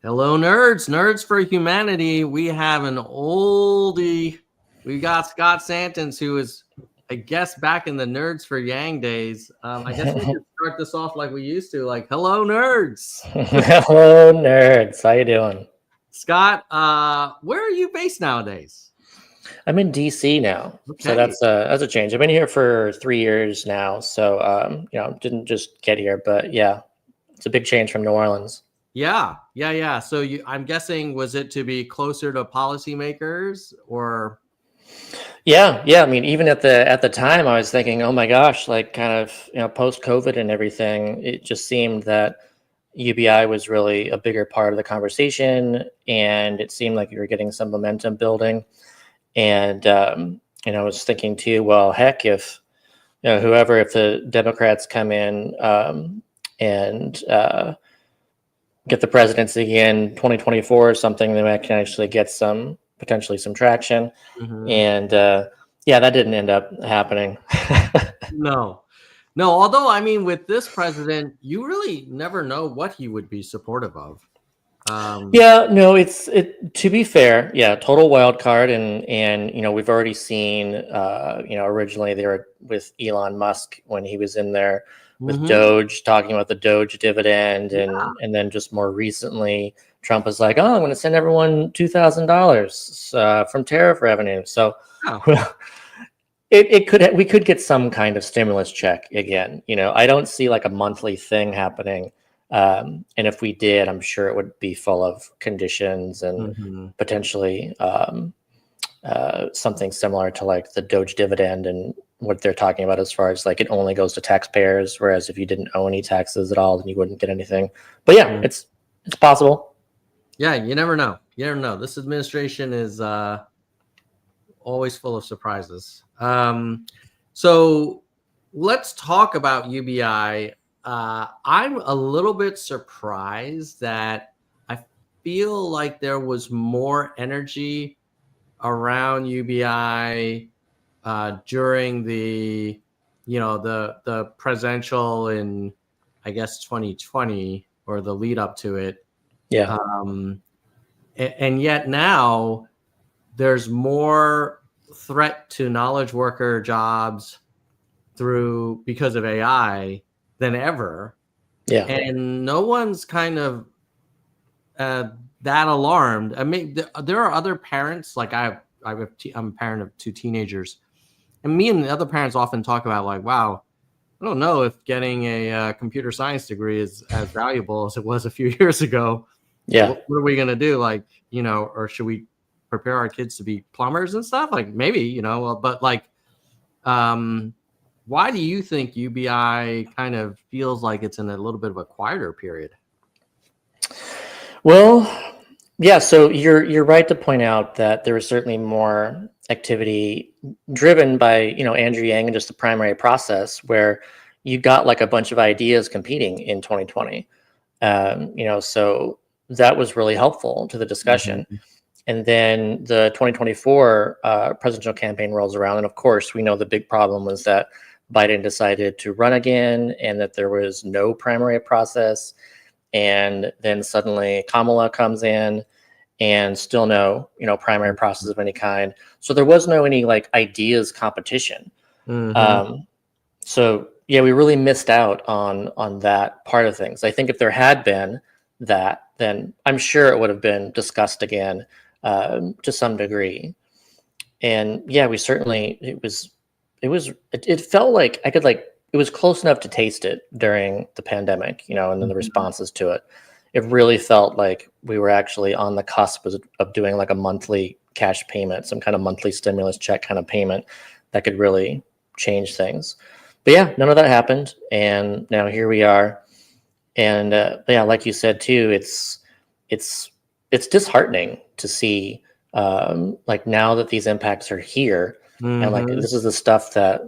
Hello, nerds for humanity. We have an oldie. We got Scott Santens, who is, I guess, back in the Nerds for Yang days. I guess we could start this off like we used to, like, hello, nerds. Hello, nerds. How you doing? Scott, where are you based nowadays? I'm in DC now, so Okay. that's a change. I've been here for 3 years now, so didn't just get here, but yeah, it's a big change from New Orleans. Yeah. So I'm guessing, was it to be closer to policymakers or? Yeah. I mean, even at the time, I was thinking, oh my gosh, like kind of post COVID and everything, it just seemed that UBI was really a bigger part of the conversation, and it seemed like you were getting some momentum building. And I was thinking too, well, heck, if if the Democrats come in and get the presidency again 2024 or something, then I can actually get potentially some traction. Mhm. And yeah, that didn't end up happening. No. No, although I mean, with this president, you really never know what he would be supportive of. Um, Yeah, no, to be fair, yeah, total wild card, and we've already seen originally they were with Elon Musk when he was in there with mhm. Doge, talking about the Doge dividend, Yeah. and then just more recently Trump was like, oh, I'm going to send everyone $2,000 from tariff revenue. So well, we could get some kind of stimulus check again. I don't see like a monthly thing happening. And if we did, I'm sure it would be full of conditions and Mhm. potentially something similar to like the Doge dividend and what they're talking about as far as like it only goes to taxpayers, whereas if you didn't owe any taxes at all, then you wouldn't get anything. But yeah, Mm. it's possible. Yeah, you never know. You never know. This administration is always full of surprises. So let's talk about UBI. I'm a little bit surprised that I feel like there was more energy around UBI during the presidential in, I guess, 2020, or the lead up to it. Yeah. Um, and yet now there's more threat to knowledge worker jobs because of AI than ever, Yeah. and no one's kind of uh, that alarmed. I mean, there are other parents, like I'm a parent of two teenagers, and me and the other parents often talk about, like, wow, I don't know if getting a computer science degree is as valuable as it was a few years ago. Yeah. What are we gonna do? Like, or should we prepare our kids to be plumbers and stuff? Like, maybe, but like, um, why do you think UBI kind of feels like it's in a little bit of a quieter period? Well, yeah, so you're right to point out that there was certainly more activity driven by, Andrew Yang and just the primary process where you got like a bunch of ideas competing in 2020. So that was really helpful to the discussion. Mhm. And then the 2024 presidential campaign rolls around, and of course, we know the big problem was that Biden decided to run again, and that there was no primary process. And then suddenly Kamala comes in, and still no, primary process of any kind. So there was no any like ideas competition. Mhm. Um, so yeah, we really missed out on that part of things. I think if there had been that, then I'm sure it would have been discussed again to some degree. And yeah, we certainly it felt like I could like it was close enough to taste it during the pandemic, and then the Mhm. responses to it. It really felt like we were actually on the cusp of doing like a monthly cash payment, some kind of monthly stimulus check kind of payment that could really change things. But yeah, none of that happened, and now here we are. And yeah, like you said too, it's it's disheartening to see like now that these impacts are here, and like Mhm. this is the stuff that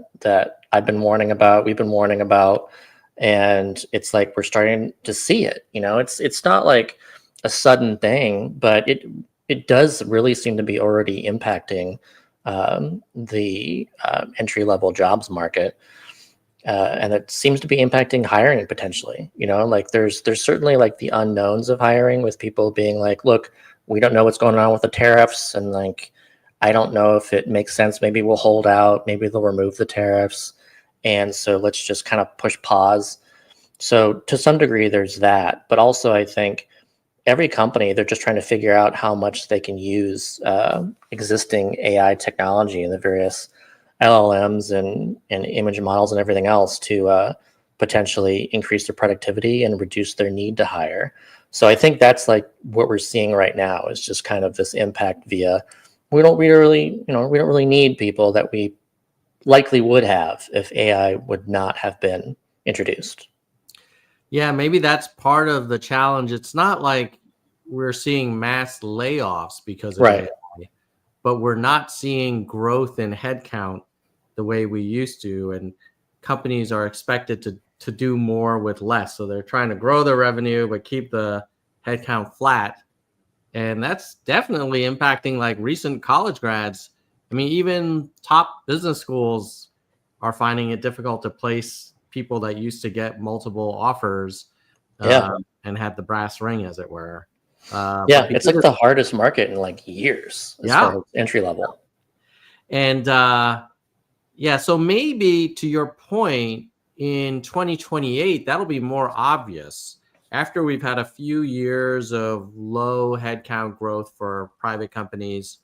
I've been warning about, we've been warning about, and it's like we're starting to see it. It's not like a sudden thing, but it does really seem to be already impacting the entry level jobs market. And it seems to be impacting hiring potentially. Like there's certainly like the unknowns of hiring, with people being like, look, we don't know what's going on with the tariffs, and like I don't know if it makes sense. Maybe we'll hold out, maybe they'll remove the tariffs, and so let's just kind of push pause. So to some degree there's that, but also I think every company, they're just trying to figure out how much they can use existing AI technology and the various LLMs and image models and everything else to potentially increase their productivity and reduce their need to hire. So I think that's like what we're seeing right now, is just kind of this impact via, we don't really need people that we likely would have if AI would not have been introduced. Yeah, maybe that's part of the challenge. It's not like we're seeing mass layoffs because of Right. AI, but we're not seeing growth in headcount the way we used to. And companies are expected to do more with less. So they're trying to grow their revenue, but keep the headcount flat. And that's definitely impacting like recent college grads. I mean, even top business schools are finding it difficult to place people that used to get multiple offers Yeah. and had the brass ring, as it were. Yeah, it's like the hardest market in like years as far as entry level. And yeah, so maybe to your point, in 2028, that'll be more obvious after we've had a few years of low headcount growth for private companies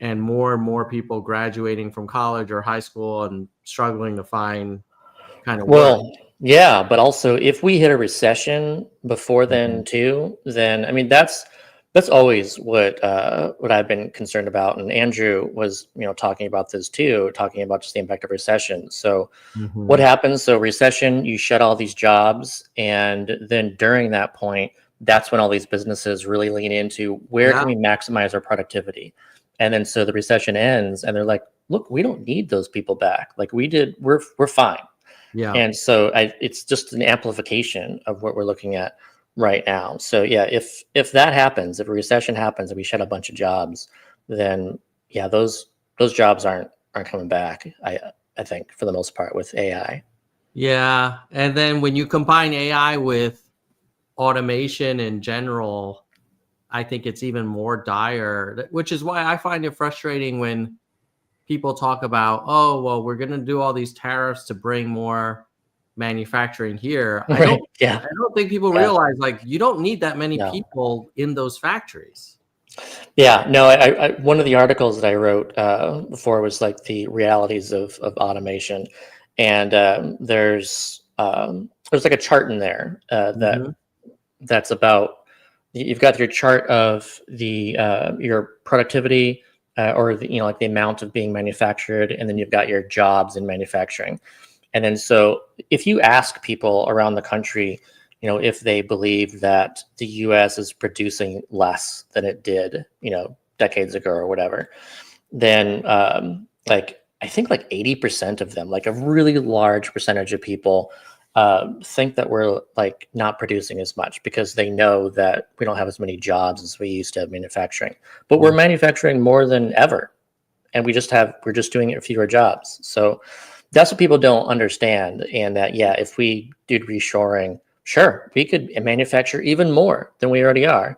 and more people graduating from college or high school and struggling to find kind of work. Well, yeah, but also if we hit a recession before then too, then I mean that's always what I've been concerned about. And Andrew was talking about this too, talking about just the impact of recession. So what happens? So recession, you shut all these jobs, and then during that point, that's when all these businesses really lean into where can we maximize our productivity. And then so the recession ends, and they're like, look, we don't need those people back. Like we're fine. Yeah. And so it's just an amplification of what we're looking at right now. So yeah, if that happens, if a recession happens and we shut a bunch of jobs, then yeah, those jobs aren't coming back. I think for the most part with AI. Yeah, and then when you combine AI with automation in general, I think it's even more dire, which is why I find it frustrating when people talk about, oh, well, we're going to do all these tariffs to bring more manufacturing here. I don't think people realize like you don't need that many people in those factories. Yeah, no, I one of the articles that I wrote before was like the realities of automation, and there's like a chart in there that's about, you've got your chart of the your productivity or the, like the amount of being manufactured, and then you've got your jobs in manufacturing. And then so if you ask people around the country, if they believe that the US is producing less than it did, decades ago or whatever, then like I think like 80% of them, like a really large percentage of people think that we're like not producing as much because they know that we don't have as many jobs as we used to have manufacturing, but we're manufacturing more than ever. And we're just doing it fewer jobs. So that's what people don't understand. And that, yeah, if we did reshoring, sure, we could manufacture even more than we already are.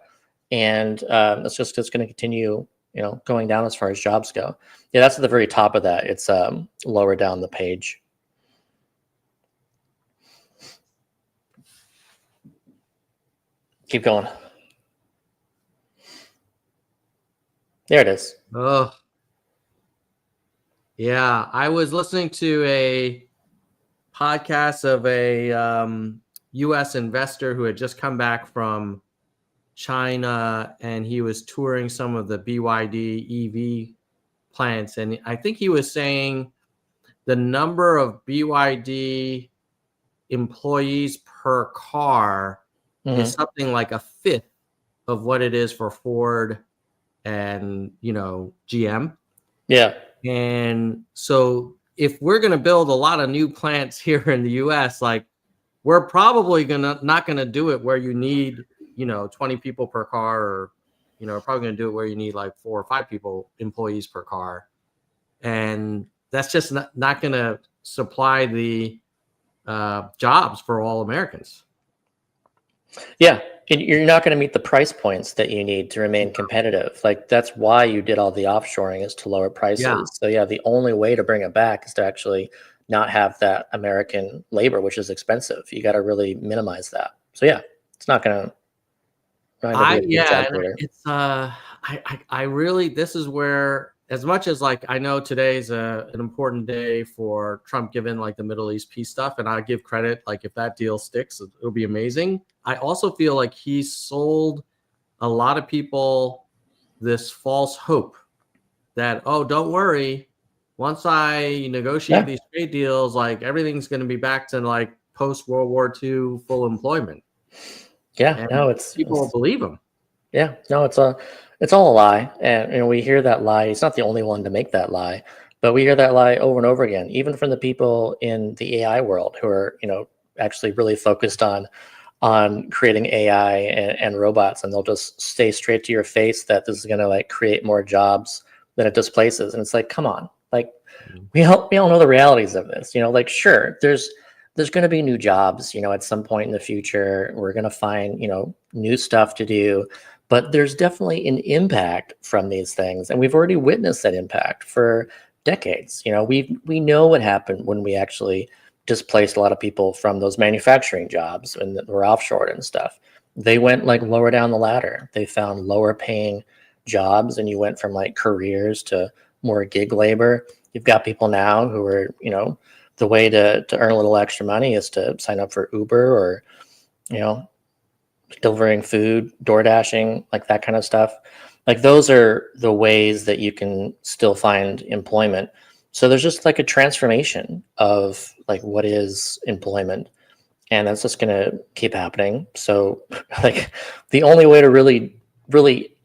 And it's going to continue, going down as far as jobs go. Yeah, that's at the very top of that. It's lower down the page. Keep going. There it is. Oh, yeah. I was listening to a podcast of a U.S. investor who had just come back from China, and he was touring some of the BYD EV plants. And I think he was saying the number of BYD employees per car is something like a fifth of what it is for Ford and GM. Yeah. And so if we're going to build a lot of new plants here in the US, like we're probably not going to do it where you need 20 people per car, or we're probably going to do it where you need like 4 or 5 employees per car. And that's just not going to supply the jobs for all Americans. Yeah, and you're not going to meet the price points that you need to remain competitive. Like that's why you did all the offshoring, is to lower prices. Yeah. So yeah, the only way to bring it back is to actually not have that American labor, which is expensive. You got to really minimize that. So yeah, it's not going to be a big job creator. It's I really, this is where, as much as like I know today's an important day for Trump, given like the Middle East peace stuff, and I give credit, like if that deal sticks, it'll be amazing. I also feel like he sold a lot of people this false hope that, oh, don't worry, once I negotiate these trade deals, like everything's going to be back to like post World War II full employment. Yeah, and no, people believe him. Yeah, no, it's all a lie, and we hear that lie. He's not the only one to make that lie, but we hear that lie over and over again, even from the people in the AI world who are actually really focused on creating AI and robots, and they'll just say straight to your face that this is going to like create more jobs than it displaces, and it's like, come on, like we all know the realities of this. Like sure, there's going to be new jobs, at some point in the future. We're going to find, new stuff to do, but there's definitely an impact from these things. And we've already witnessed that impact for decades. We know what happened when we actually displaced a lot of people from those manufacturing jobs and that were offshored and stuff. They went like lower down the ladder. They found lower paying jobs, and you went from like careers to more gig labor. You've got people now who are, the way to earn a little extra money is to sign up for Uber or, delivering food, door dashing, like that kind of stuff. Like those are the ways that you can still find employment. So there's just like a transformation of like what is employment, and that's just going to keep happening. So like the only way to really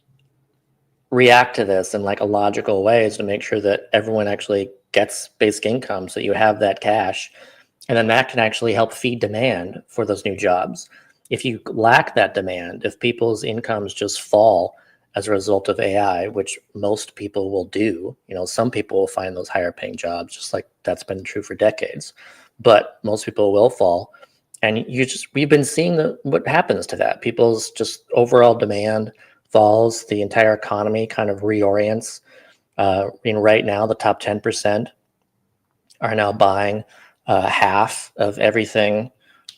react to this in like a logical way is to make sure that everyone actually gets basic income, so you have that cash, and then that can actually help feed demand for those new jobs. If you lack that demand, if people's incomes just fall as a result of AI, which most people will do, some people will find those higher paying jobs, just like that's been true for decades, but most people will fall. And we've been seeing what happens to that. People's just overall demand falls, the entire economy kind of reorients. Right now, the top 10% are now buying half of everything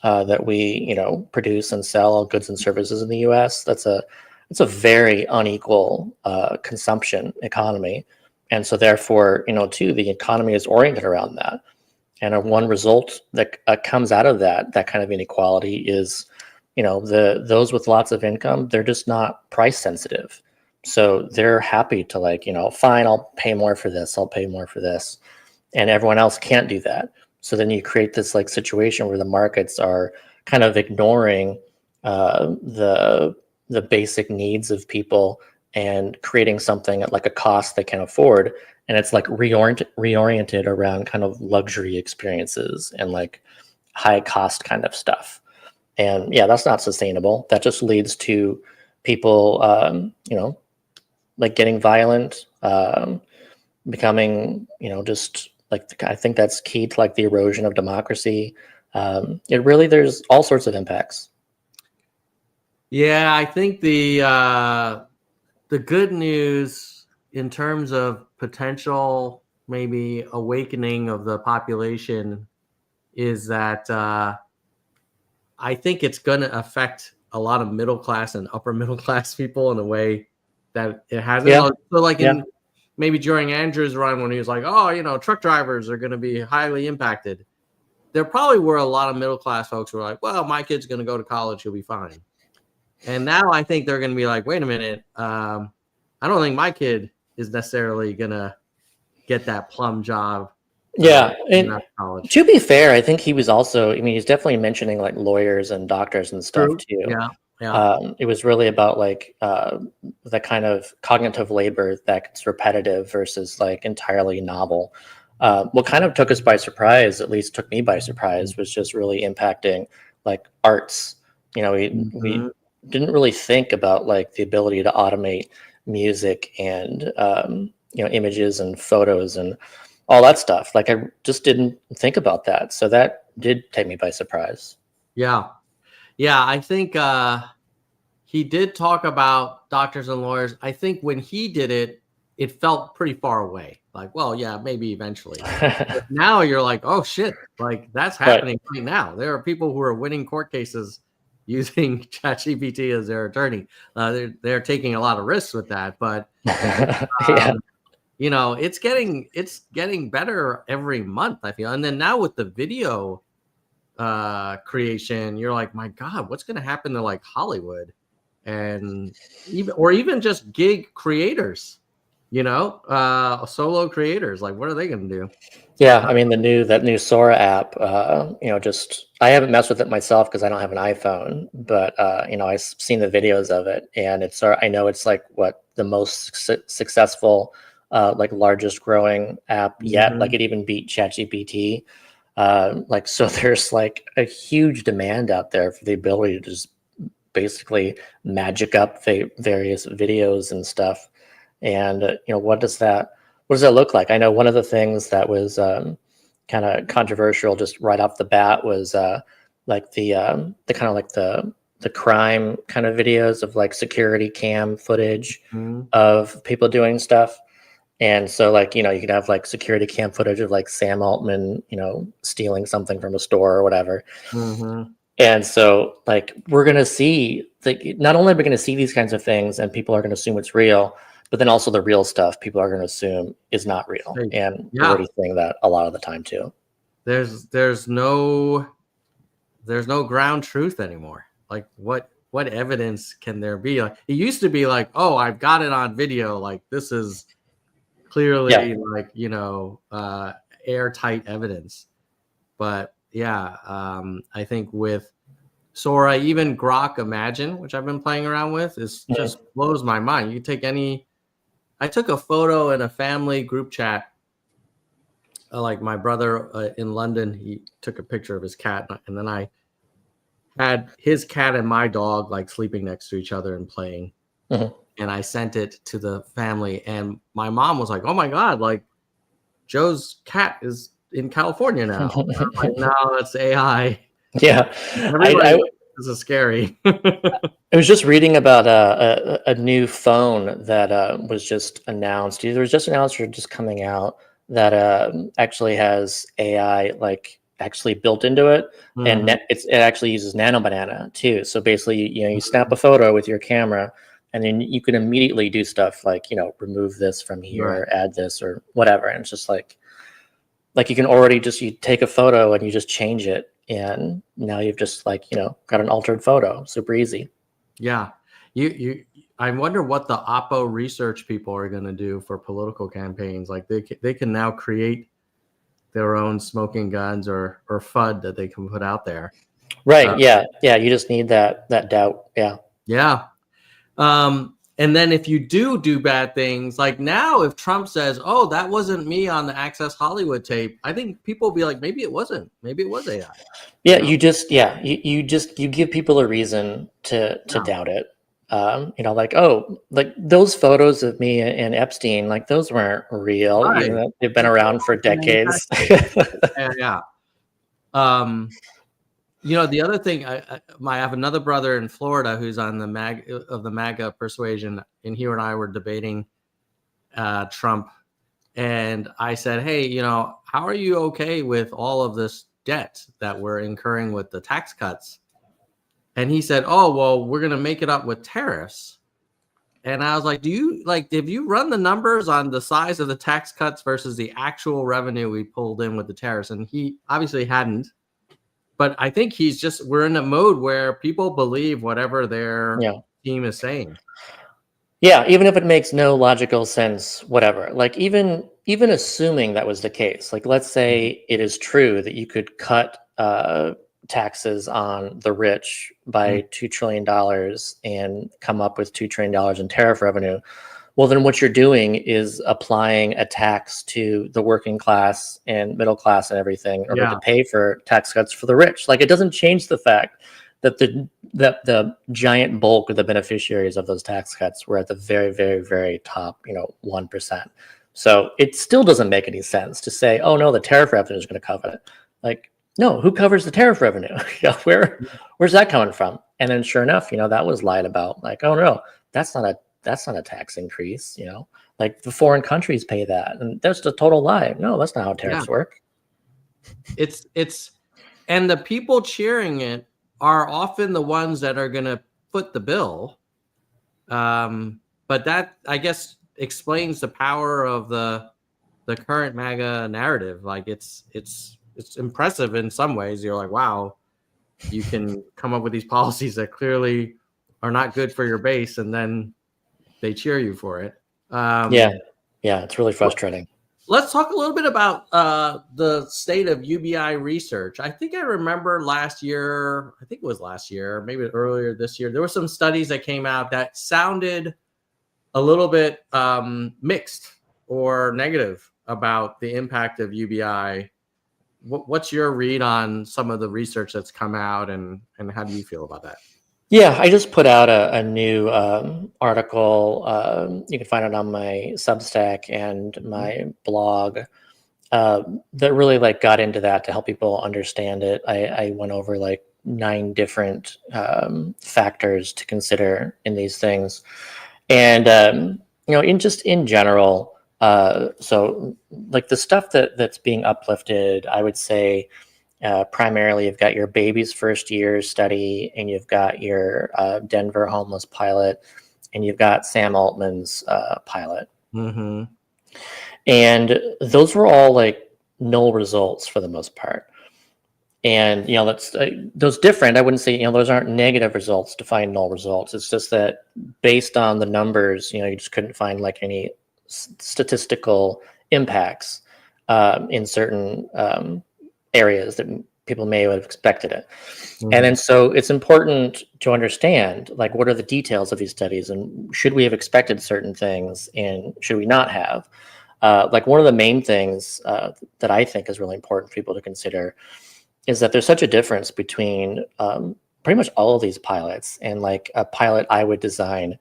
that we, produce and sell, all goods and services in the U.S. It's a very unequal consumption economy, and so therefore, too, the economy is oriented around that. And one result that comes out of that kind of inequality is, those with lots of income, they're just not price sensitive. So they're happy to like, fine, I'll pay more for this. I'll pay more for this. And everyone else can't do that. So then you create this like situation where the markets are kind of ignoring the basic needs of people and creating something at like a cost they can afford. And it's like reoriented around kind of luxury experiences and like high cost kind of stuff. And yeah, that's not sustainable. That just leads to people, like getting violent, becoming, just like, I think that's key to like the erosion of democracy. There's all sorts of impacts. Yeah, I think the good news in terms of potential maybe awakening of the population is that I think it's going to affect a lot of middle class and upper middle class people in a way that it hasn't. Yeah. So like maybe during Andrew's run when he was like, oh, truck drivers are going to be highly impacted. There probably were a lot of middle class folks who were like, well, my kid's going to go to college. He'll be fine. And now I think they're going to be like, wait a minute. I don't think my kid is necessarily going to get that plum job. Yeah. And to be fair, I think he was also, he's definitely mentioning like lawyers and doctors and stuff too. Yeah. It was really about like the kind of cognitive labor that's repetitive versus like entirely novel. What kind of took us by surprise, at least took me by surprise, was just really impacting like arts. We didn't really think about like the ability to automate music and images and photos and all that stuff. Like I just didn't think about that. So that did take me by surprise. Yeah. Yeah. I think he did talk about doctors and lawyers. I think when he did it, it felt pretty far away. Like, well, yeah, maybe eventually. But now you're like, oh shit, like that's happening right now. There are people who are winning court cases using ChatGPT as their attorney. They're taking a lot of risks with that, but Yeah. you know, it's getting better every month, I feel. And then now with the video creation, you're like, my God, what's going to happen to like Hollywood and even just gig creators, you know, solo creators? Like, what are they going to do? Yeah, I mean that new Sora app. You know, just I haven't messed with it myself because I don't have an iPhone, but you know, I've seen the videos of it, and it's I know it's like what the most successful, like largest growing app yet. Like it even beat ChatGPT. Like so, there's like a huge demand out there for the ability to just basically magic up various videos and stuff. And you know, what does that look like? I know one of the things that was kind of controversial just right off the bat was like the kind of like the crime kind of videos of like security cam footage of people doing stuff. And so like, you know, you could have like security cam footage of like Sam Altman, you know, stealing something from a store or whatever. And so like we're going to see, like, not only are we going to see these kinds of things and people are going to assume it's real, but then also the real stuff people are going to assume is not real. And we're already seeing that a lot of the time too. There's no ground truth anymore. Like what evidence can there be? Like it used to be like, oh, I've got it on video. Like this is clearly like, you know, airtight evidence. But yeah, I think with Sora, even Grok Imagine, which I've been playing around with, is just blows my mind. You take I took a photo in a family group chat. Like my brother in London, he took a picture of his cat, and then I had his cat and my dog like sleeping next to each other and playing. And I sent it to the family, and my mom was like, "Oh my God, like Joe's cat is in California now." Like, no, it's AI. Yeah, this is scary. I was just reading about a new phone that was just announced. Either it was just announced or just coming out that actually has AI like actually built into it, and it actually uses Nano Banana too. So basically, you know, you snap a photo with your camera, and then you can immediately do stuff like, you know, remove this from here, add this or whatever. And it's just like you can already just, you take a photo and you just change it. And now you've just like, you know, got an altered photo. Super easy. Yeah. I wonder what the Oppo research people are going to do for political campaigns. Like they can now create their own smoking guns or FUD that they can put out there. Right. Yeah. You just need that doubt. Yeah. Yeah. And then if you do bad things, like now, if Trump says, "Oh, that wasn't me on the Access Hollywood tape," I think people will be like, "Maybe it wasn't. Maybe it was AI." Yeah, you give people a reason to doubt it. You know, like, oh, like those photos of me and Epstein, like those weren't real. Right. Even though they've been around for decades. Yeah. You know, the other thing, I have another brother in Florida who's on the MAGA persuasion, and he and I were debating Trump, and I said, "Hey, you know, how are you okay with all of this debt that we're incurring with the tax cuts?" And he said, "Oh, well, we're going to make it up with tariffs." And I was like, have you run the numbers on the size of the tax cuts versus the actual revenue we pulled in with the tariffs? And he obviously hadn't. But I think we're in a mode where people believe whatever their team is saying. Yeah, even if it makes no logical sense, whatever. Like even assuming that was the case, like let's say it is true that you could cut taxes on the rich by $2 trillion and come up with $2 trillion in tariff revenue. Well, then what you're doing is applying a tax to the working class and middle class and everything in order to pay for tax cuts for the rich. Like it doesn't change the fact that the giant bulk of the beneficiaries of those tax cuts were at the very, very, very top, you know, 1%. So it still doesn't make any sense to say, oh no, the tariff revenue is going to cover it. Like, no, who covers the tariff revenue? Where's that coming from? And then sure enough, that was lied about. Like, oh no, that's not a tax increase. Like the foreign countries pay that, and that's a total lie. No, that's not how tariffs work. It's and the people cheering it are often the ones that are going to foot the bill. But that, I guess, explains the power of the current MAGA narrative. Like it's impressive in some ways. You're like, wow, you can come up with these policies that clearly are not good for your base, and then they cheer you for it. Yeah, it's really frustrating. Let's talk a little bit about the state of UBI research. I think I remember last year, maybe earlier this year, there were some studies that came out that sounded a little bit mixed or negative about the impact of UBI. What's your read on some of the research that's come out, and how do you feel about that? Yeah, I just put out a new article. You can find it on my Substack and my blog that really got into that to help people understand it. I went over 9 different factors to consider in these things, and in general. So the stuff that's being uplifted, I would say. Primarily, you've got your baby's first year study, and you've got your Denver homeless pilot, and you've got Sam Altman's pilot. Mm-hmm. And those were all null results for the most part. And that's those different. I wouldn't say those aren't negative results to find null results. It's just that based on the numbers, you just couldn't find any statistical impacts in certain areas that people may have expected it. Mm-hmm. And then so it's important to understand what are the details of these studies, and should we have expected certain things and should we not have? One of the main things that I think is really important for people to consider is that there's such a difference between pretty much all of these pilots, and a pilot I would design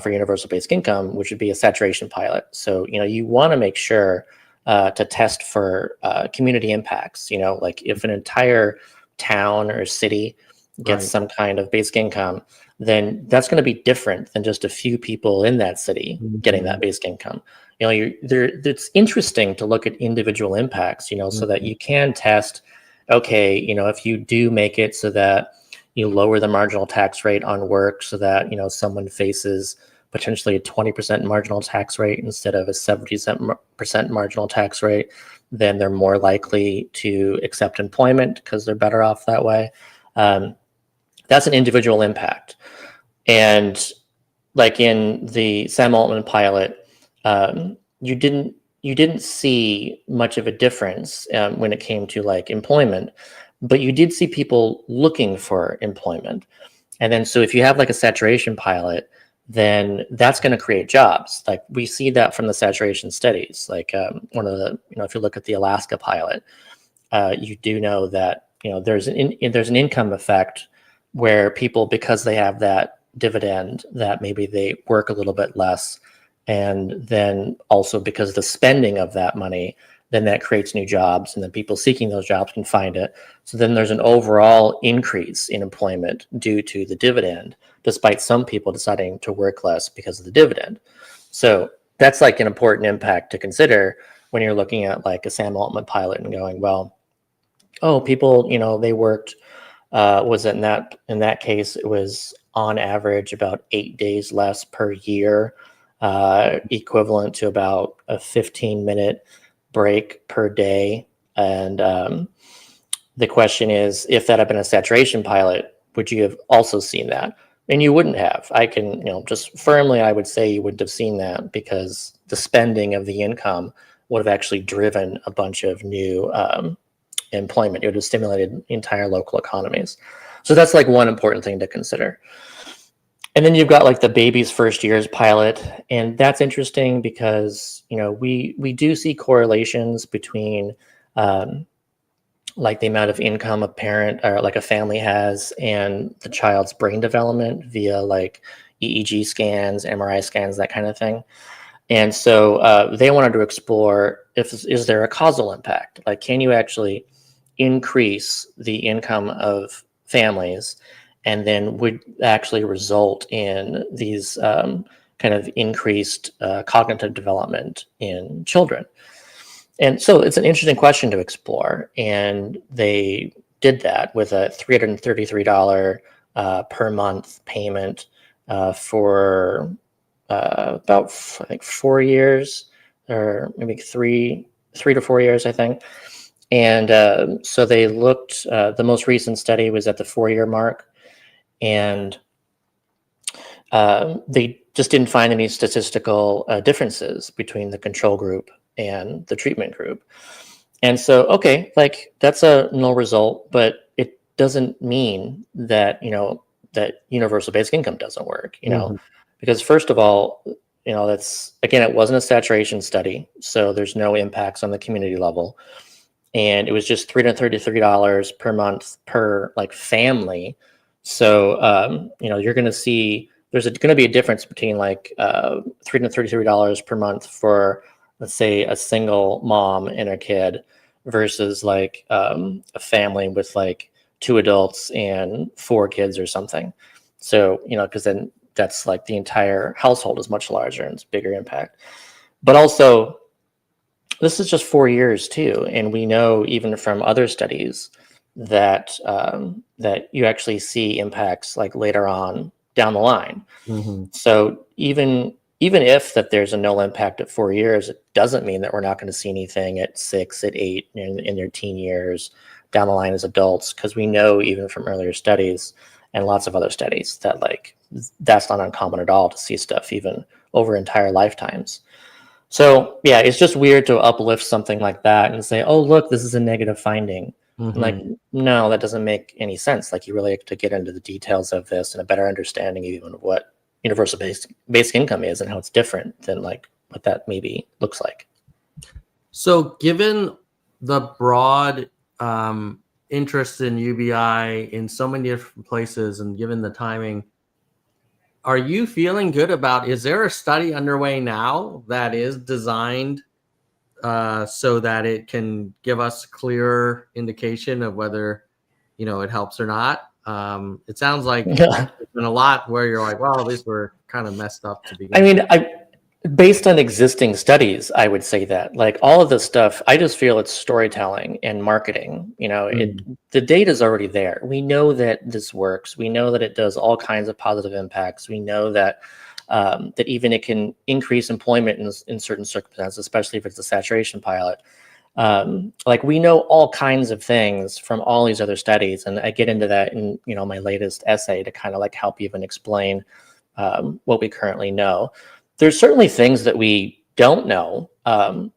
for universal basic income, which would be a saturation pilot. So you want to make sure to test for community impacts. If an entire town or city gets some kind of basic income, then that's going to be different than just a few people in that city getting that basic income. It's interesting to look at individual impacts, so that you can test, okay, if you do make it so that you lower the marginal tax rate on work so that, someone faces potentially a 20% marginal tax rate instead of a 70% marginal tax rate, then they're more likely to accept employment because they're better off that way. That's an individual impact. And in the Sam Altman pilot, you didn't see much of a difference when it came to employment, but you did see people looking for employment. And then so if you have a saturation pilot, then that's going to create jobs. We see that from the saturation studies. One of the, if you look at the Alaska pilot, you do know that, there's an income effect where people, because they have that dividend, that maybe they work a little bit less. And then also because of the spending of that money, then that creates new jobs, and then people seeking those jobs can find it. So then there's an overall increase in employment due to the dividend, despite some people deciding to work less because of the dividend. So that's an important impact to consider when you're looking at a Sam Altman pilot and going, well, people, they worked, was it in that case, it was on average about 8 days less per year, equivalent to about a 15-minute break per day. And the question is, if that had been a saturation pilot, would you have also seen that? And you wouldn't have. I can, just firmly, I would say you wouldn't have seen that, because the spending of the income would have actually driven a bunch of new employment. It would have stimulated entire local economies. So that's one important thing to consider. And then you've got the baby's first year's pilot, and that's interesting because we do see correlations between the amount of income a parent or a family has and the child's brain development via EEG scans, MRI scans, that kind of thing. And so they wanted to explore is there a causal impact? Like, can you actually increase the income of families, and then would actually result in these kind of increased cognitive development in children? And so it's an interesting question to explore. And they did that with a $333 per month payment for about, I think, 4 years, or maybe three to 4 years, I think. And so they looked, the most recent study was at the 4-year mark, and they just didn't find any statistical differences between the control group and the treatment group. And so, okay, like that's a null result, but it doesn't mean that, that universal basic income doesn't work, because first of all, that's, again, it wasn't a saturation study, so there's no impacts on the community level. And it was just $333 per month per like family. So, you're going to see there's going to be a difference between like $333 per month for, let's say, a single mom and a kid versus like a family with like 2 adults and 4 kids or something. So, because then that's like the entire household is much larger and it's bigger impact. But also, this is just 4 years too, and we know even from other studies that that you actually see impacts like later on down the line. Mm-hmm. So even if that there's a null impact at 4 years, it doesn't mean that we're not going to see anything at 6, at 8, in their teen years down the line as adults, because we know even from earlier studies and lots of other studies that like that's not uncommon at all to see stuff even over entire lifetimes. So yeah, it's just weird to uplift something like that and say, oh, look, this is a negative finding. Mm-hmm. Like, no, that doesn't make any sense. Like, you really have to get into the details of this and a better understanding even of what universal basic income is and how it's different than like what that maybe looks like. So given the broad interest in UBI in so many different places, and given the timing, are you feeling good about, is there a study underway now that is designed so that it can give us clearer indication of whether, it helps or not? It sounds like there's been a lot where you're like, well, these were kind of messed up to begin with. I mean, based on existing studies, I would say that like all of this stuff, I just feel it's storytelling and marketing. The data is already there. We know that this works. We know that it does all kinds of positive impacts. We know that that even it can increase employment in certain circumstances, especially if it's a saturation pilot. Like, we know all kinds of things from all these other studies, and I get into that in my latest essay to kind of like help even explain what we currently know. There's certainly things that we don't know,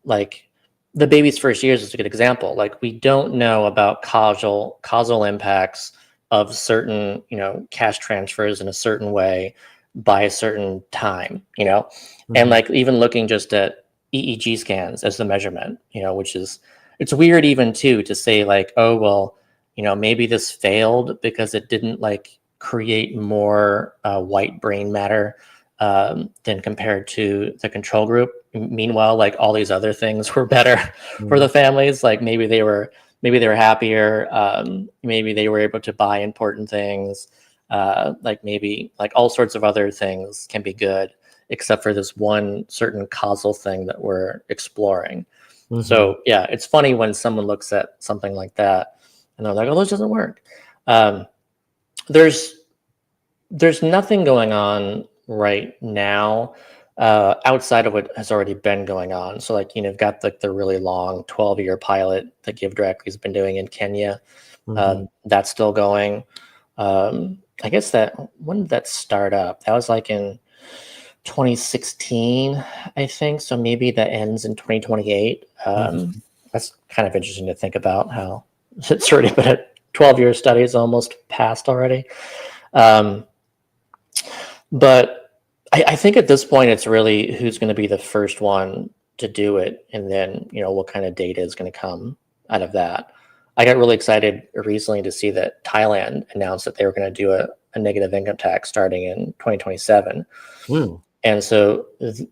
like the baby's first years is a good example. Like, we don't know about causal impacts of certain, cash transfers in a certain way by a certain time, and like even looking just at EEG scans as the measurement, which is, it's weird even too to say like, oh, well, maybe this failed because it didn't like create more white brain matter than compared to the control group. Meanwhile, like all these other things were better for the families. Like maybe they were happier. Maybe they were able to buy important things. Like maybe like all sorts of other things can be good, except for this one certain causal thing that we're exploring. So yeah, it's funny when someone looks at something like that and they're like, oh, this doesn't work. There's nothing going on right now outside of what has already been going on. So like, you've got like the really long 12-year pilot that Give Directly has been doing in Kenya. That's still going. I guess when did that start up? That was like in 2016, I think. So maybe that ends in 2028. That's kind of interesting to think about how it's already been a 12-year study, is almost passed already. But I think at this point, it's really who's going to be the first one to do it, and then what kind of data is going to come out of that. I got really excited recently to see that Thailand announced that they were going to do a negative income tax starting in 2027. And so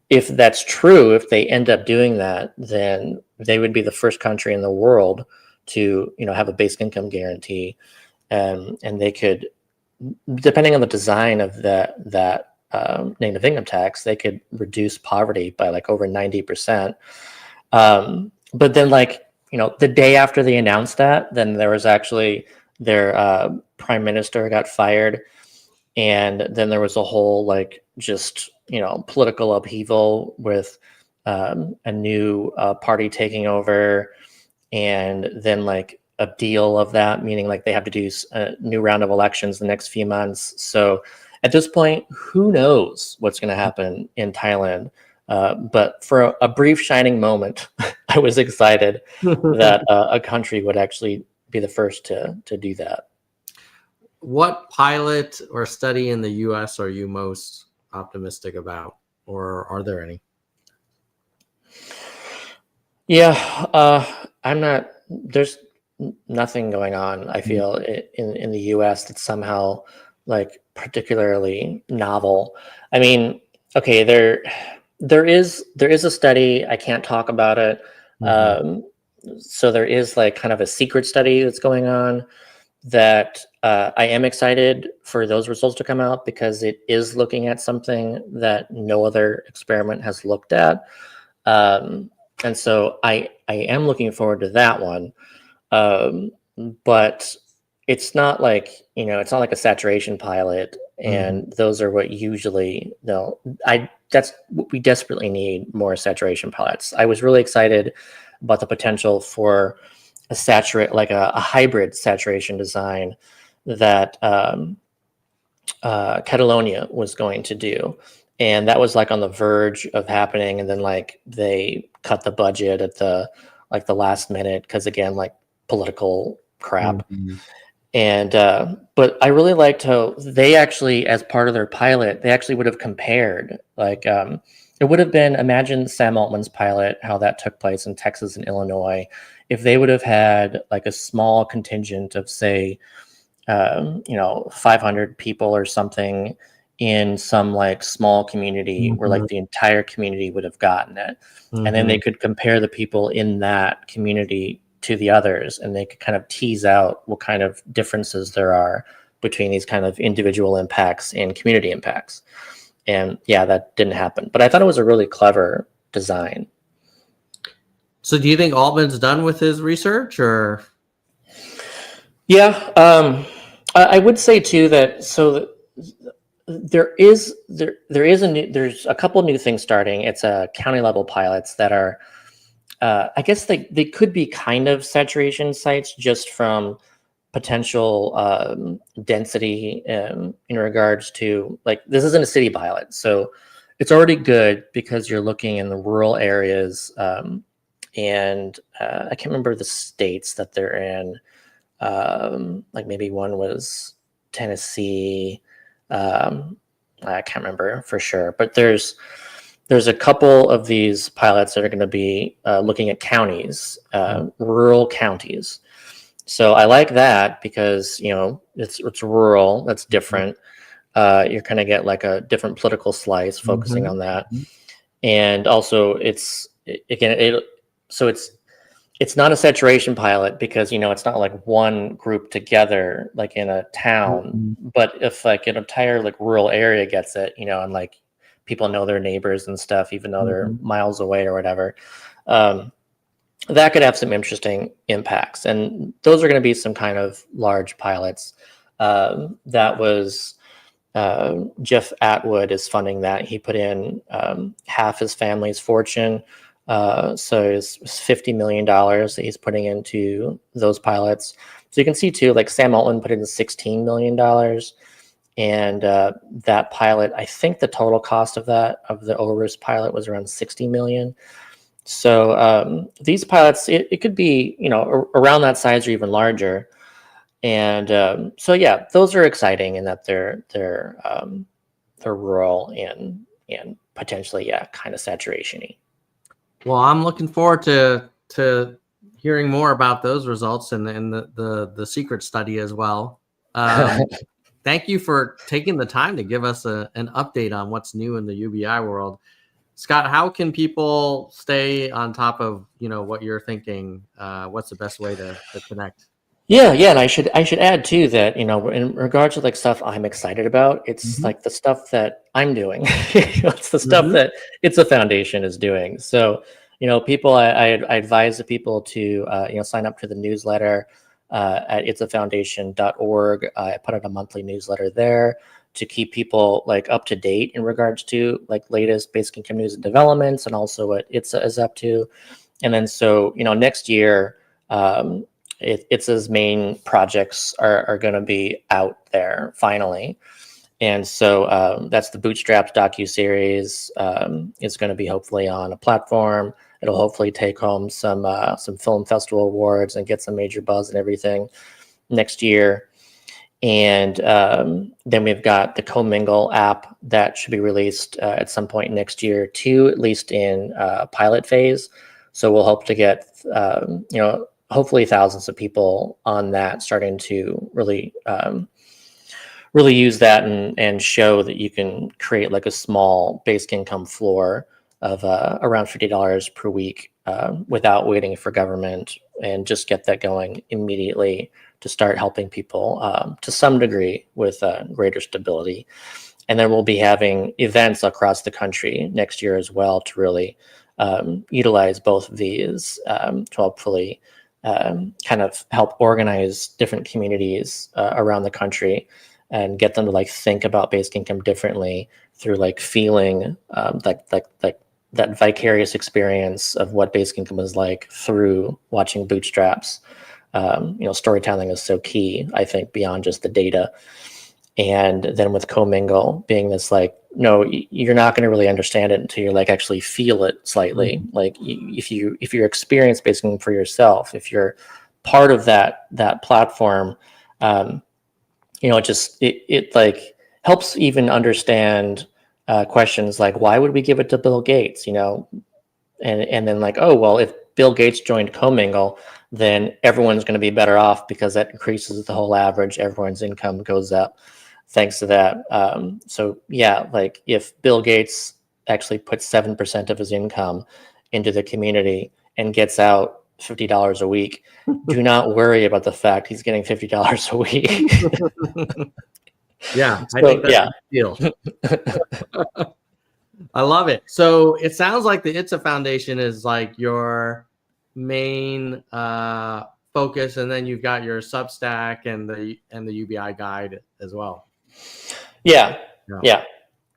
if that's true, if they end up doing that, then they would be the first country in the world to, have a basic income guarantee. And they could, depending on the design of that negative income tax, they could reduce poverty by like over 90%. But then the day after they announced that, then there was actually their prime minister got fired. And then there was a whole political upheaval with a new party taking over, and then a deal of that, meaning they have to do a new round of elections the next few months. So at this point, who knows what's going to happen in Thailand? But for a brief shining moment, I was excited that a country would actually be the first to do that. What pilot or study in the US are you most optimistic about, or are there any? Yeah, I'm not, there's nothing going on, I feel, in the US that's somehow particularly novel. I mean, okay, there is a study, I can't talk about it. So there is kind of a secret study that's going on that I am excited for those results to come out, because it is looking at something that no other experiment has looked at. And so I am looking forward to that one. But it's not it's not like a saturation pilot. And those are what usually, that's what we desperately need, more saturation pilots. I was really excited about the potential for a hybrid saturation design that Catalonia was going to do. And that was on the verge of happening. And then they cut the budget at the last minute, because again, political crap. And but I really liked how they actually, as part of their pilot, they actually would have compared it would have been, imagine Sam Altman's pilot, how that took place in Texas and Illinois, if they would have had a small contingent of, say, 500 people or something in some small community where the entire community would have gotten it. And then they could compare the people in that community to the others, and they could kind of tease out what kind of differences there are between these kind of individual impacts and community impacts. And yeah, that didn't happen, but I thought it was a really clever design. So do you think Altman's done with his research, or? Yeah, I would say too that there's a couple new things starting. It's a county level pilots that are, I guess they could be kind of saturation sites, just from potential density in regards to this isn't a city pilot, so it's already good because you're looking in the rural areas, and I can't remember the states that they're in. Maybe one was Tennessee. I can't remember for sure, but there's a couple of these pilots that are going to be looking at counties, rural counties. So I like that because it's rural. That's different. You're going to get a different political slice focusing on that, and also it's not a saturation pilot because it's not one group together in a town. But if an entire rural area gets it, and people know their neighbors and stuff, even though they're miles away or whatever, that could have some interesting impacts. And those are going to be some kind of large pilots. That was Jeff Atwood is funding that. He put in half his family's fortune. So it's $50 million that he's putting into those pilots. So you can see too, Sam Altman put in $16 million. And that pilot, I think the total cost of the ORIS pilot was around $60 million. So these pilots, it could be, around that size or even larger. And so, yeah, those are exciting in that they're rural and potentially, yeah, kind of saturation-y. Well, I'm looking forward to hearing more about those results and the secret study as well. thank you for taking the time to give us an update on what's new in the UBI world. Scott, how can people stay on top of, what you're thinking? What's the best way to connect? Yeah, yeah, and I should add too that in regards to like stuff I'm excited about, it's Mm-hmm. like the stuff that I'm doing. It's the stuff Mm-hmm. that It's a Foundation is doing. So people, I advise the people to sign up to the newsletter at itsafoundation.org. I put out a monthly newsletter there to keep people like up to date in regards to like latest basic income news and developments, and also what ITSA is up to. And then so next year. ITSA's main projects are going to be out there finally. And so that's the Bootstraps docuseries. It's going to be hopefully on a platform. It'll hopefully take home some film festival awards and get some major buzz and everything next year. And then we've got the Commingle app that should be released at some point next year too, at least in pilot phase. So we'll hope to get hopefully thousands of people on that, starting to really use that and show that you can create like a small basic income floor of around $50 per week without waiting for government, and just get that going immediately to start helping people to some degree with greater stability. And then we'll be having events across the country next year as well to really utilize both of these to hopefully kind of help organize different communities around the country and get them to like think about basic income differently through like feeling that vicarious experience of what basic income is like through watching Bootstraps. Storytelling is so key, I think, beyond just the data. And then with Commingle being this like, no, you're not going to really understand it until you like actually feel it slightly. Mm-hmm. Like if you're experienced basically for yourself, if you're part of that platform, it like helps even understand questions like, why would we give it to Bill Gates? And then like, oh, well, if Bill Gates joined Commingle, then everyone's going to be better off because that increases the whole average. Everyone's income goes up thanks to that. So yeah, like if Bill Gates actually puts 7% of his income into the community and gets out $50 a week, do not worry about the fact he's getting $50 a week. Yeah, I think that's a deal. I love it. So it sounds like the ITSA Foundation is like your main focus, and then you've got your Substack and the UBI guide as well. Yeah.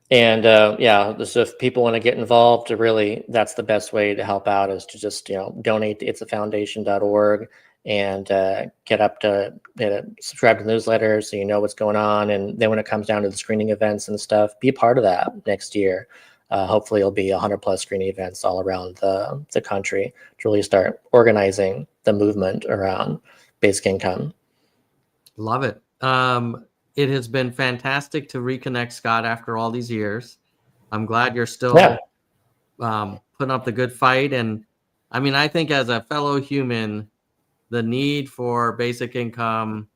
And so if people want to get involved, really, that's the best way to help out, is to just donate to itsafoundation.org and get up to subscribe to the newsletter so you know what's going on. And then when it comes down to the screening events and stuff, be a part of that next year. Hopefully it'll be 100+ screening events all around the country to really start organizing the movement around basic income. Love it. It has been fantastic to reconnect, Scott, after all these years. I'm glad you're still putting up the good fight. And I mean, I think as a fellow human, the need for basic income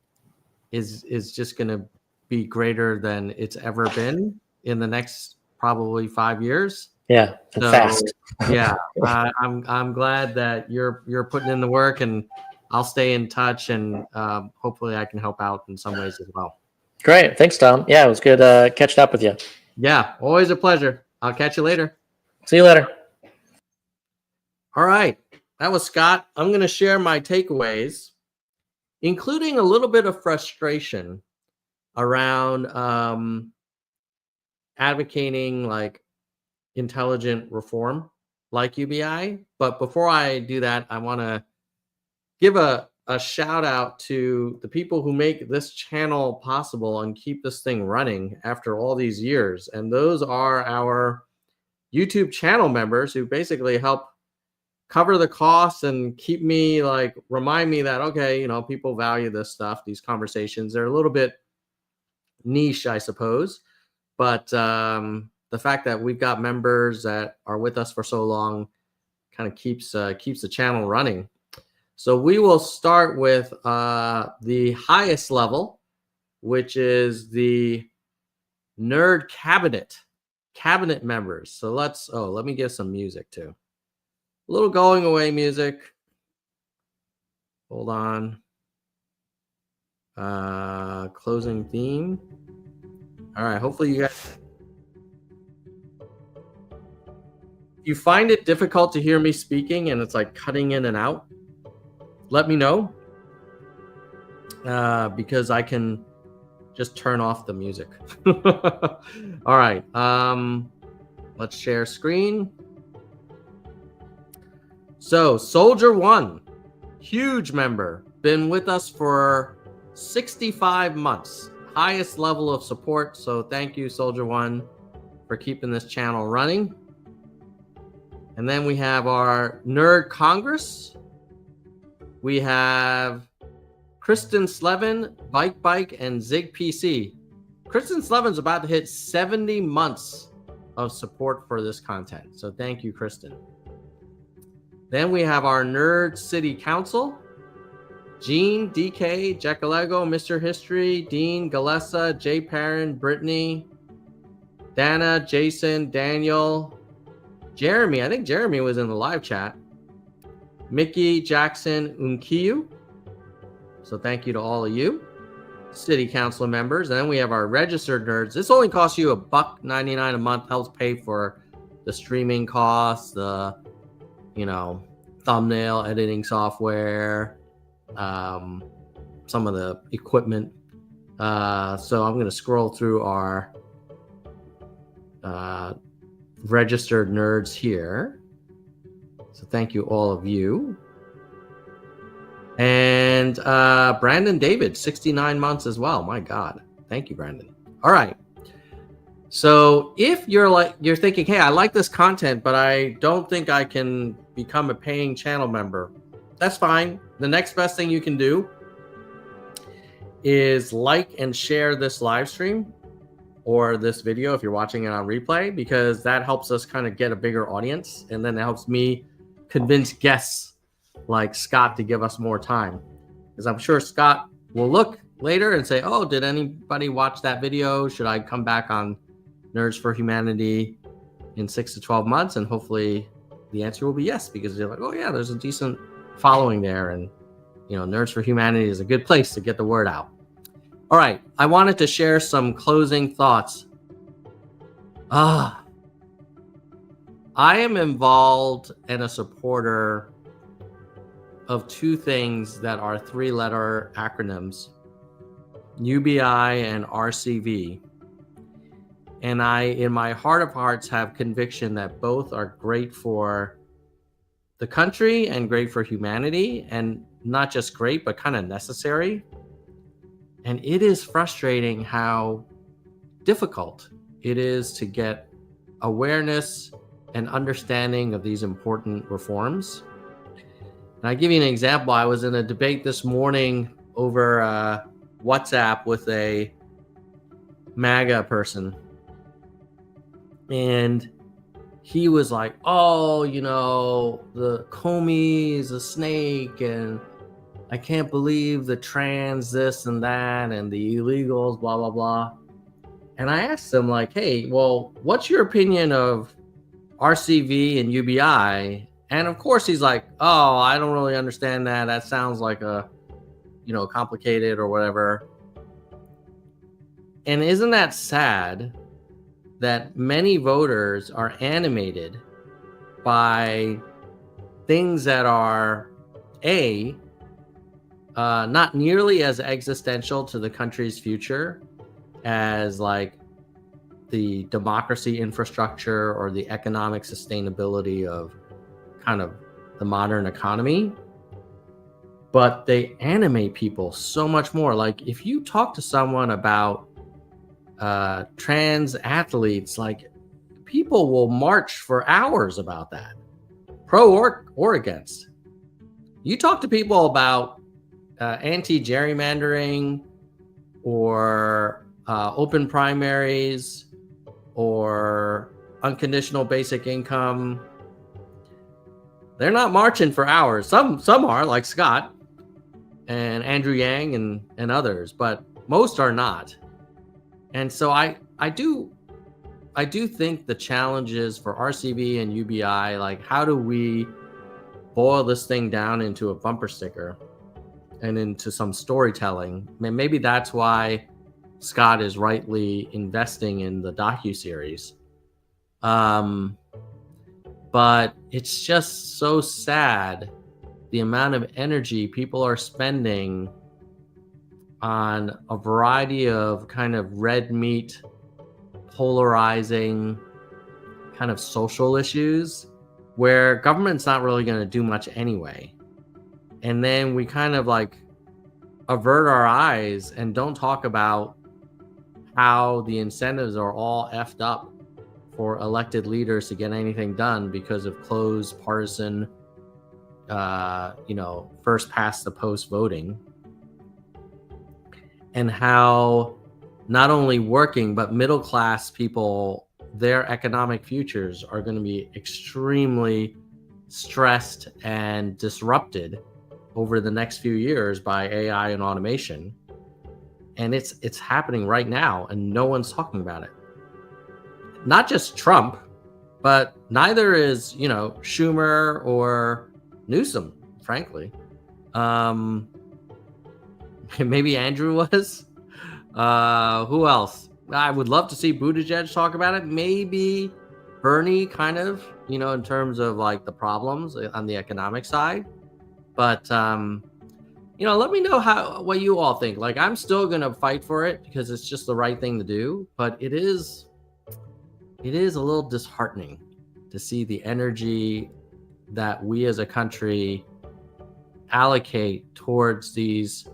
is just going to be greater than it's ever been in the next probably 5 years. Yeah, and fast. Yeah, I'm glad that you're putting in the work, and I'll stay in touch, and hopefully I can help out in some ways as well. Great. Thanks, Tom. Yeah, it was good catching up with you. Yeah, always a pleasure. I'll catch you later. See you later. All right. That was Scott. I'm going to share my takeaways, including a little bit of frustration around advocating like intelligent reform like UBI. But before I do that, I want to give a shout out to the people who make this channel possible and keep this thing running after all these years. And those are our YouTube channel members who basically help cover the costs and keep me like, remind me that, okay, people value this stuff. These conversations, they're a little bit niche, I suppose. But the fact that we've got members that are with us for so long kind of keeps the channel running. So we will start with the highest level. which is the nerd cabinet members. So let me give some music too. A little going away music. Hold on. Closing theme. All right, hopefully you guys, if you find it difficult to hear me speaking and it's like cutting in and out, let me know, because I can just turn off the music. All right, let's share screen. So Soldier One, huge member, been with us for 65 months, highest level of support. So thank you, Soldier One, for keeping this channel running. And then we have our Nerd Congress. We have Kristen Slevin, Bike, and Zig PC. Kristen Slevin's about to hit 70 months of support for this content. So thank you, Kristen. Then we have our Nerd City Council. Gene, DK, Jackalego, Mr. History, Dean, Galessa, Jay Perrin, Brittany, Dana, Jason, Daniel, Jeremy. I think Jeremy was in the live chat. Mickey, Jackson, Unkiyu. So thank you to all of you. City Council members. And then we have our registered nerds. This only costs you $1.99 a month. Helps pay for the streaming costs, the thumbnail editing software, some of the equipment. So I'm going to scroll through our registered nerds here. So thank you, all of you. And Brandon David, 69 months as well. My God. Thank you, Brandon. All right. So if you're thinking, hey, I like this content, but I don't think I can become a paying channel member, that's fine. The next best thing you can do is like and share this live stream or this video if you're watching it on replay, because that helps us kind of get a bigger audience. And then it helps me convince guests like Scott to give us more time, because I'm sure Scott will look later and say, oh, did anybody watch that video? Should I come back on Nerds for Humanity in 6 to 12 months? And hopefully the answer will be yes, because you're like, oh yeah, there's a decent following there, and Nerds for Humanity is a good place to get the word out. All right, I wanted to share some closing thoughts. I am involved and a supporter of two things that are 3-letter acronyms, UBI and RCV. And I, in my heart of hearts, have conviction that both are great for the country and great for humanity, and not just great, but kind of necessary. And it is frustrating how difficult it is to get awareness and understanding of these important reforms. And I'll give you an example. I was in a debate this morning over WhatsApp with a MAGA person. And he was like, oh, the Comey is a snake, and I can't believe the trans this and that, and the illegals, blah, blah, blah. And I asked him, like, hey, well, what's your opinion of RCV and UBI? And of course, he's like, oh, I don't really understand that. That sounds like complicated or whatever. And isn't that sad that many voters are animated by things that are not nearly as existential to the country's future as like the democracy infrastructure or the economic sustainability of kind of the modern economy, but they animate people so much more. Like if you talk to someone about trans athletes, like people will march for hours about that, pro or against. You talk to people about anti-gerrymandering or open primaries or unconditional basic income, they're not marching for hours. Some are, like Scott and Andrew Yang and others, but most are not. And so I do think the challenges for RCV and UBI, like how do we boil this thing down into a bumper sticker and into some storytelling? Maybe that's why Scott is rightly investing in the docuseries. But it's just so sad the amount of energy people are spending on a variety of kind of red meat, polarizing kind of social issues where government's not really going to do much anyway. And then we kind of like avert our eyes and don't talk about how the incentives are all effed up for elected leaders to get anything done because of closed partisan, first past the post voting, and how not only working but middle class people, their economic futures are going to be extremely stressed and disrupted over the next few years by AI and automation. And it's happening right now, and no one's talking about it. Not just Trump, but neither is, Schumer or Newsom, frankly. Maybe Andrew was. Who else? I would love to see Buttigieg talk about it. Maybe Bernie, kind of, in terms of like the problems on the economic side. But let me know what you all think. Like, I'm still gonna fight for it because it's just the right thing to do. But it is a little disheartening to see the energy that we as a country allocate towards these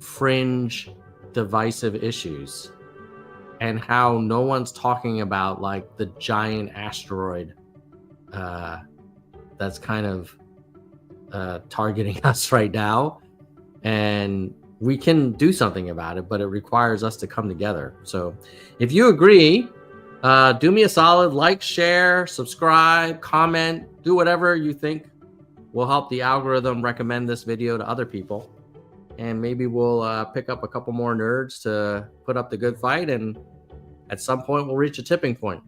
fringe divisive issues, and how no one's talking about like the giant asteroid that's kind of targeting us right now. And we can do something about it, but it requires us to come together. So if you agree, do me a solid, like, share, subscribe, comment, do whatever you think will help the algorithm recommend this video to other people. And maybe we'll pick up a couple more nerds to put up the good fight. And at some point, we'll reach a tipping point.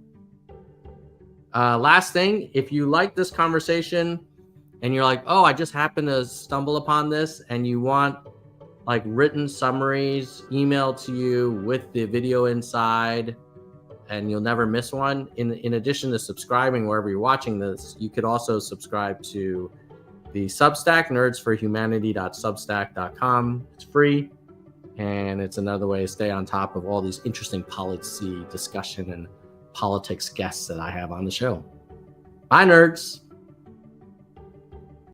Last thing, if you like this conversation and you're like, oh, I just happened to stumble upon this, and you want like written summaries emailed to you with the video inside, and you'll never miss one. In addition to subscribing wherever you're watching this, you could also subscribe to the Substack, nerdsforhumanity.substack.com. It's free, and it's another way to stay on top of all these interesting policy discussion and politics guests that I have on the show. Bye, nerds.